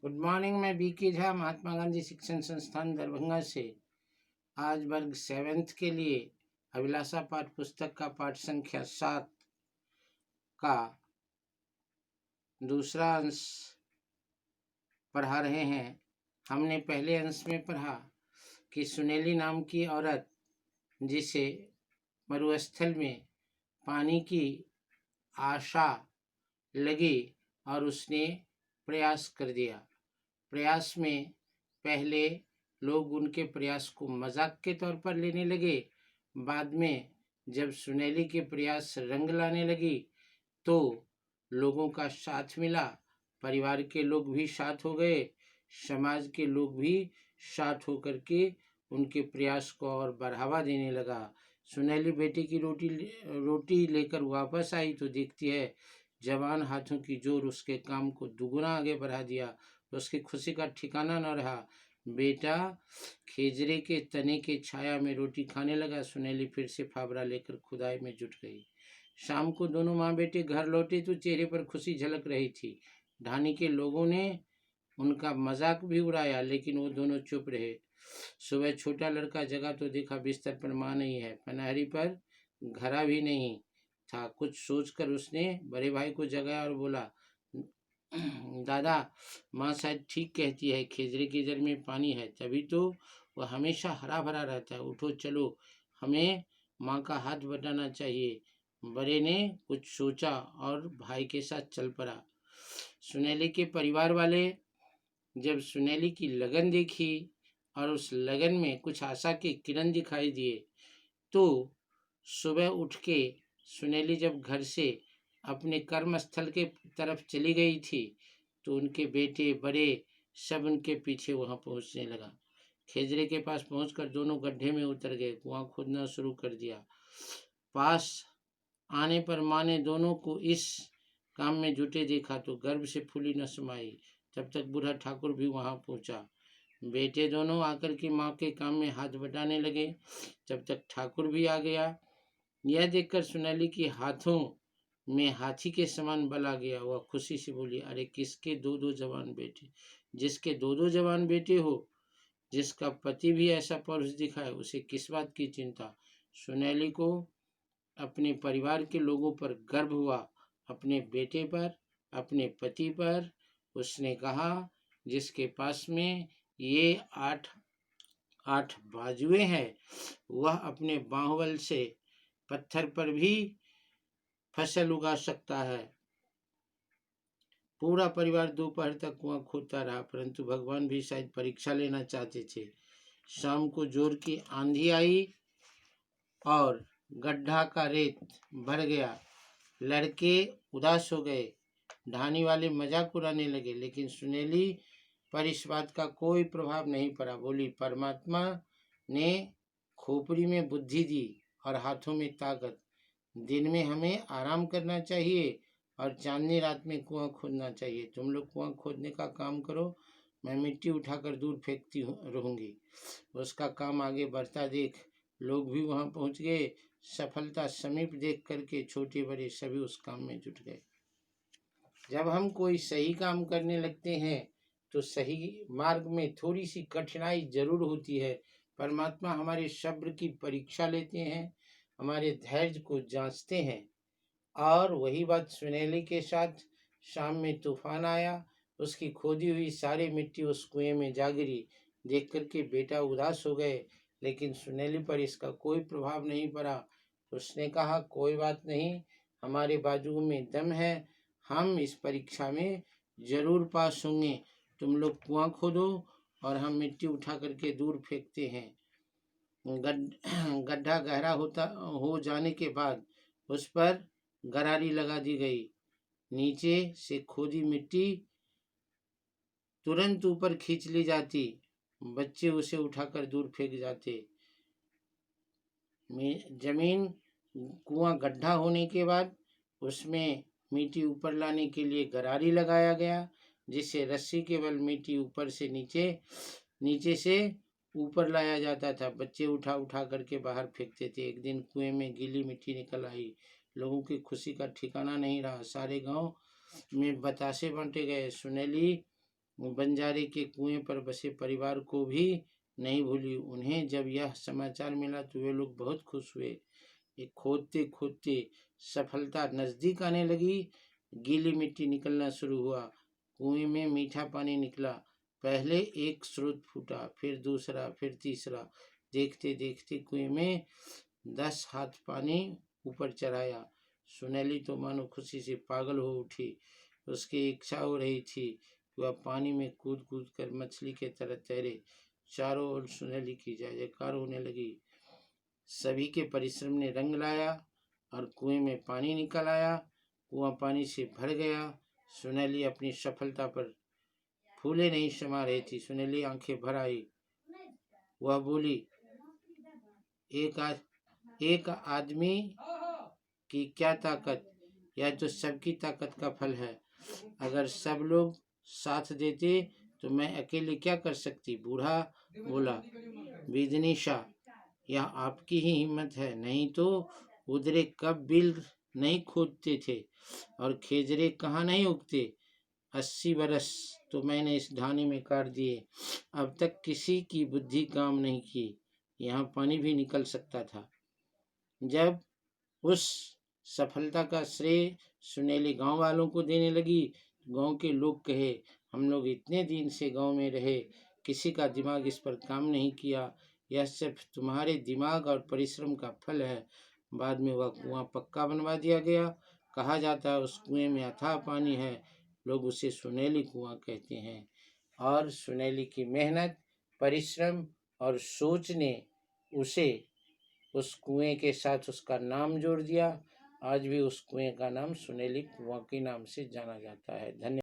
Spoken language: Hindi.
Good morning. मैं बीके झा, महात्मा गांधी शिक्षण संस्थान दरभंगा से आज वर्ग 7th के लिए अभिलाषा पाठ पुस्तक का पाठ संख्या 7 का दूसरा अंश पढ़ा रहे हैं। हमने पहले अंश में पढ़ा कि सुनेली नाम की औरत, जिसे मरुस्थल में पानी की आशा लगी और उसने प्रयास कर दिया। प्रयास में पहले लोग उनके प्रयास को मजाक के तौर पर लेने लगे। बाद में जब सुनेली के प्रयास रंग लाने लगी तो लोगों का साथ मिला, परिवार के लोग भी साथ हो गए, समाज के लोग भी साथ होकर के उनके प्रयास को और बढ़ावा देने लगा। सुनेली बेटे की रोटी लेकर वापस आई तो देखती है जवान हाथों की जोर उसके काम को दुगुना आगे बढ़ा दिया। उसकी खुशी का ठिकाना न रहा। बेटा खेजरे के तने के छाया में रोटी खाने लगा। सुनेली फिर से फावड़ा लेकर खुदाई में जुट गई। शाम को दोनों माँ बेटे घर लौटे तो चेहरे पर खुशी झलक रही थी। ढानी के लोगों ने उनका मजाक भी उड़ाया, लेकिन वो दोनों चुप रहे। सुबह छोटा लड़का जगा तो देखा बिस्तर पर माँ नहीं है, पनहरी पर घड़ा भी नहीं था। कुछ सोचकर उसने बड़े भाई को जगाया और बोला, दादा, माँ शायद ठीक कहती है, खेजरे के जल में पानी है, तभी तो वह हमेशा हरा भरा रहता है। उठो चलो, हमें माँ का हाथ बटाना चाहिए। बड़े ने कुछ सोचा और भाई के साथ चल पड़ा। सुनेली के परिवार वाले जब सुनेली की लगन देखी और उस लगन में कुछ आशा के किरण दिखाई दिए तो सुबह उठ के सुनेली जब घर से अपने कर्मस्थल के तरफ चली गई थी तो उनके बेटे बड़े सब उनके पीछे वहां पहुंचने लगा। खेजरे के पास पहुंचकर दोनों गड्ढे में उतर गए, कुआं खोदना शुरू कर दिया। पास आने पर माँ ने दोनों को इस काम में जुटे देखा तो गर्व से फूली न समाई। तब तक बूढ़ा ठाकुर भी वहां पहुंचा। बेटे दोनों आकर के माँ के काम में हाथ बटाने लगे। तब तक ठाकुर भी आ गया। यह देखकर सुनेली के हाथों में हाथी के समान बल आ गया। वह खुशी से बोली, अरे किसके दो दो जवान बेटे, जिसके दो दो जवान बेटे हो, जिसका पति भी ऐसा परुष दिखाए, उसे किस बात की चिंता। सुनेली को अपने परिवार के लोगों पर गर्व हुआ, अपने बेटे पर, अपने पति पर। उसने कहा, जिसके पास में ये आठ बाजुएं हैं, वह अपने बाहुबल से पत्थर पर भी फसल उगा सकता है। पूरा परिवार दोपहर तक कुआं खोदता रहा, परंतु भगवान भी शायद परीक्षा लेना चाहते थे। शाम को जोर की आंधी आई और गड्ढा का रेत भर गया। लड़के उदास हो गए, ढानी वाले मजाक उड़ाने लगे, लेकिन सुनेली पर इस बात का कोई प्रभाव नहीं पड़ा। बोली, परमात्मा ने खोपड़ी में बुद्धि दी और हाथों में ताकत। दिन में हमें आराम करना चाहिए और चांदनी रात में कुआं खोदना चाहिए। तुम लोग कुआं खोदने का काम करो, मैं मिट्टी उठाकर दूर फेंकती रहूंगी। उसका काम आगे बढ़ता देख लोग भी वहां पहुंच गए। सफलता समीप देख करके छोटे बड़े सभी उस काम में जुट गए। जब हम कोई सही काम करने लगते हैं तो सही मार्ग में थोड़ी सी कठिनाई जरूर होती है। परमात्मा हमारे सब्र की परीक्षा लेते हैं, हमारे धैर्य को जांचते हैं। और वही बात सुनेली के साथ शाम में तूफान आया। उसकी खोदी हुई सारी मिट्टी उस कुएं में जा गिरी। देख करके बेटा उदास हो गए, लेकिन सुनेली पर इसका कोई प्रभाव नहीं पड़ा। उसने कहा, कोई बात नहीं, हमारे बाजुओं में दम है, हम इस परीक्षा में जरूर पास होंगे। तुम लोग कुआं खोदो और हम मिट्टी उठा करके दूर फेंकते हैं। गड्ढा गहरा हो जाने के बाद उस पर गरारी लगा दी गई। नीचे से खोदी मिट्टी तुरंत ऊपर खींच ली जाती। बच्चे उसे उठाकर दूर फेंक जाते। जमीन कुआं गड्ढा होने के बाद उसमें मिट्टी ऊपर लाने के लिए गरारी लगाया गया, जिससे रस्सी के बल मिट्टी ऊपर से नीचे से ऊपर लाया जाता था। बच्चे उठा उठा करके बाहर फेंकते थे। एक दिन कुएं में गीली मिट्टी निकल आई। लोगों की खुशी का ठिकाना नहीं रहा। सारे गांव में बतासे बांटे गए। सुनेली वो बंजारे के कुएं पर बसे परिवार को भी नहीं भूली। उन्हें जब यह समाचार मिला तो वे लोग बहुत खुश हुए। ये खोदते खोदते सफलता नजदीक आने लगी। गीली मिट्टी निकलना शुरू हुआ। कुएं में मीठा पानी निकला। पहले एक स्रोत फूटा, फिर दूसरा, फिर तीसरा। देखते देखते कुएं में 10 हाथ पानी ऊपर चढ़ाया। सुनैली तो मानो खुशी से पागल हो उठी। उसकी इच्छा हो रही थी कि वह पानी में कूद कूद कर मछली के तरह तैरे। चारों ओर सुनैली की जय जयकार होने लगी। सभी के परिश्रम ने रंग लाया और कुएं में पानी निकल आया। कुआं पानी से भर गया। सुनैली अपनी सफलता पर फूले नहीं समा रही थी। सुनैली आंखें भर आई। वह बोली, एक आदमी की क्या ताकत, यह तो सबकी ताकत का फल है। अगर सब लोग साथ देते तो मैं अकेले क्या कर सकती। बूढ़ा बोला, बिजनी शाह, यह आपकी ही हिम्मत है, नहीं तो उधरे कब बिल नहीं खोदते थे और खेजरे कहाँ नहीं उगते। 80 बरस तो मैंने इस ढानी में काट दिए, अब तक किसी की बुद्धि काम नहीं की। यहाँ पानी भी निकल सकता था। जब उस सफलता का श्रेय सुनैली गांव वालों को देने लगी, गांव के लोग कहे, हम लोग इतने दिन से गांव में रहे, किसी का दिमाग इस पर काम नहीं किया। यह सिर्फ तुम्हारे दिमाग और परिश्रम का फल है। बाद में वह कुआं पक्का बनवा दिया गया। कहा जाता है उस कुएं में अथाह पानी है। लोग उसे सुनैली कुआं कहते हैं। और सुनैली की मेहनत, परिश्रम और सोच ने उसे उस कुएं के साथ उसका नाम जोड़ दिया। आज भी उस कुएं का नाम सुनैली कुआं के नाम से जाना जाता है। धन्यवाद।